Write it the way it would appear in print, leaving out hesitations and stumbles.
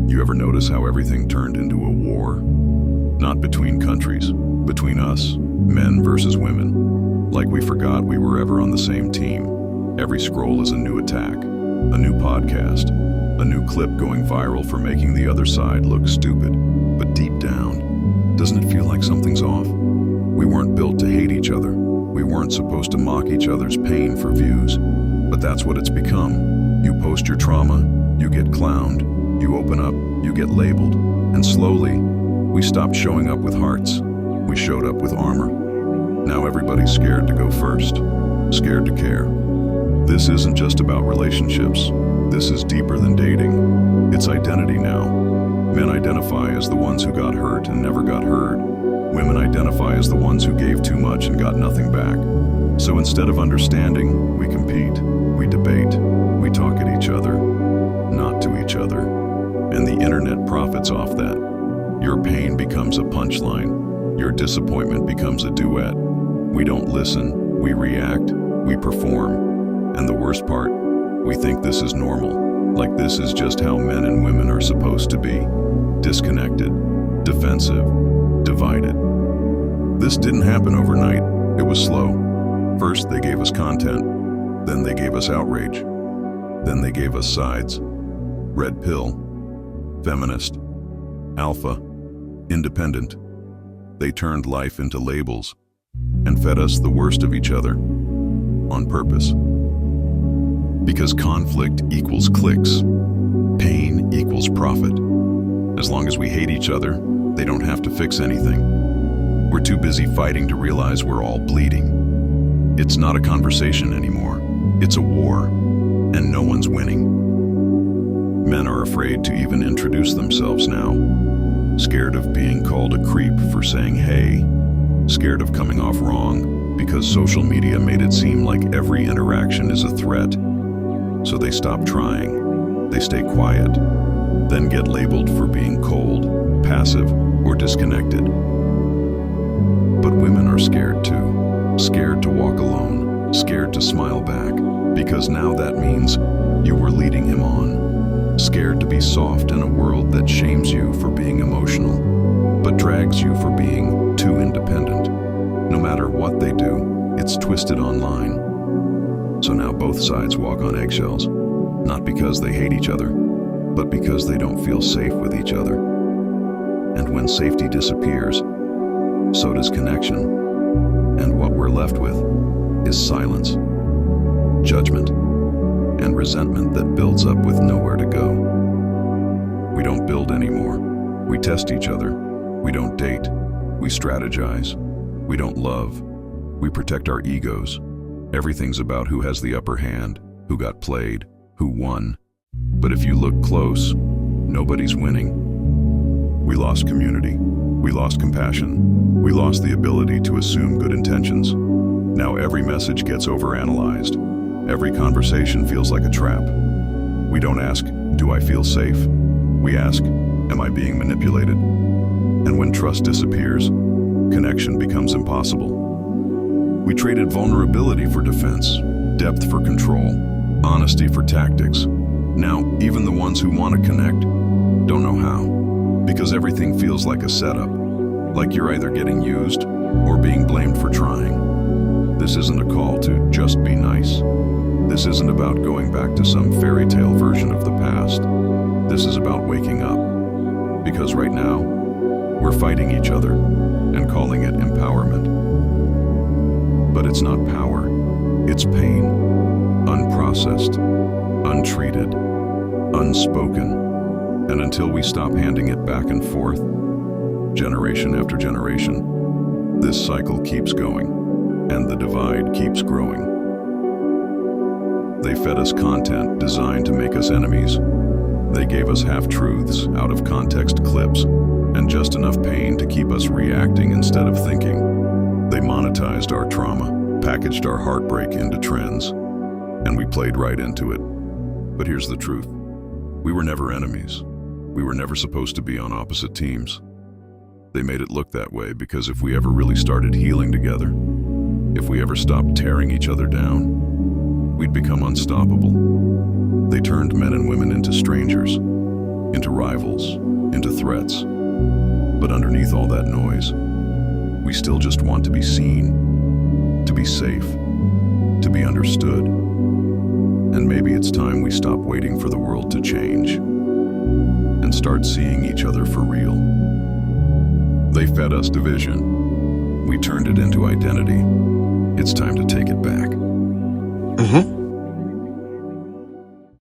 You ever notice how everything turned into a war? Not between countries, between us, men versus women. Like we forgot we were ever on the same team. Every scroll is a new attack, a new podcast, a new clip going viral for making the other side look stupid. But deep down, doesn't it feel like something's off? We weren't built to hate each other. We weren't supposed to mock each other's pain for views. But that's what it's become. You post your trauma, you get clowned. You open up, you get labeled. And slowly, we stopped showing up with hearts. We showed up with armor. Now everybody's scared to go first, scared to care. This isn't just about relationships. This is deeper than dating. It's identity now. Men identify as the ones who got hurt and never got heard. Women identify as the ones who gave too much and got nothing back. So instead of understanding, we compete, we debate, we talk at each other, not to each other. And the internet profits off that. Your pain becomes a punchline. Your disappointment becomes a duet. We don't listen, we react, we perform. And the worst part, we think this is normal. Like this is just how men and women are supposed to be. Disconnected, defensive, divided. This didn't happen overnight. It was slow. First, they gave us content. Then they gave us outrage. Then they gave us sides. Red pill, feminist, alpha, independent. They turned life into labels and fed us the worst of each other on purpose. Because conflict equals clicks, pain equals profit. As long as we hate each other, they don't have to fix anything. We're too busy fighting to realize we're all bleeding. It's not a conversation anymore. It's a war, and no one's winning. Men are afraid to even introduce themselves now. Scared of being called a creep for saying hey. Scared of coming off wrong because social media made it seem like every interaction is a threat. So they stop trying. They stay quiet, then get labeled for being cold, passive, or disconnected. But women are scared too. Scared to walk alone, scared to smile back, because now that means you were leading him on. Scared to be soft in a world that shames you for being emotional, but drags you for being too independent. No matter what they do, it's twisted online. So now both sides walk on eggshells, not because they hate each other, but because they don't feel safe with each other. And when safety disappears, so does connection. And what we're left with is silence, judgment, and resentment that builds up with nowhere to go. We don't build anymore. We test each other. We don't date. We strategize. We don't love. We protect our egos. Everything's about who has the upper hand, who got played, who won. But if you look close, nobody's winning. We lost community. We lost compassion. We lost the ability to assume good intentions. Now every message gets overanalyzed. Every conversation feels like a trap. We don't ask, do I feel safe? We ask, am I being manipulated? And when trust disappears, connection becomes impossible. We traded vulnerability for defense, depth for control, honesty for tactics. Now, even the ones who want to connect don't know how, because everything feels like a setup, like you're either getting used or being blamed for trying. This isn't a call to just be nice. This isn't about going back to some fairy tale version of the past. This is about waking up, because right now, we're fighting each other and calling it empowerment. But it's not power, it's pain, unprocessed, untreated, unspoken. And until we stop handing it back and forth, generation after generation, this cycle keeps going, and the divide keeps growing. They fed us content designed to make us enemies. They gave us half-truths, out-of-context clips, and just enough pain to keep us reacting instead of thinking. They monetized our trauma, packaged our heartbreak into trends, and we played right into it. But here's the truth. We were never enemies. We were never supposed to be on opposite teams. They made it look that way because if we ever really started healing together, if we ever stopped tearing each other down, we'd become unstoppable. They turned men and women into strangers, into rivals, into threats. But underneath all that noise, we still just want to be seen, to be safe, to be understood. And maybe it's time we stop waiting for the world to change and start seeing each other for real. They fed us division. We turned it into identity. It's time to take it back. Mm-hmm.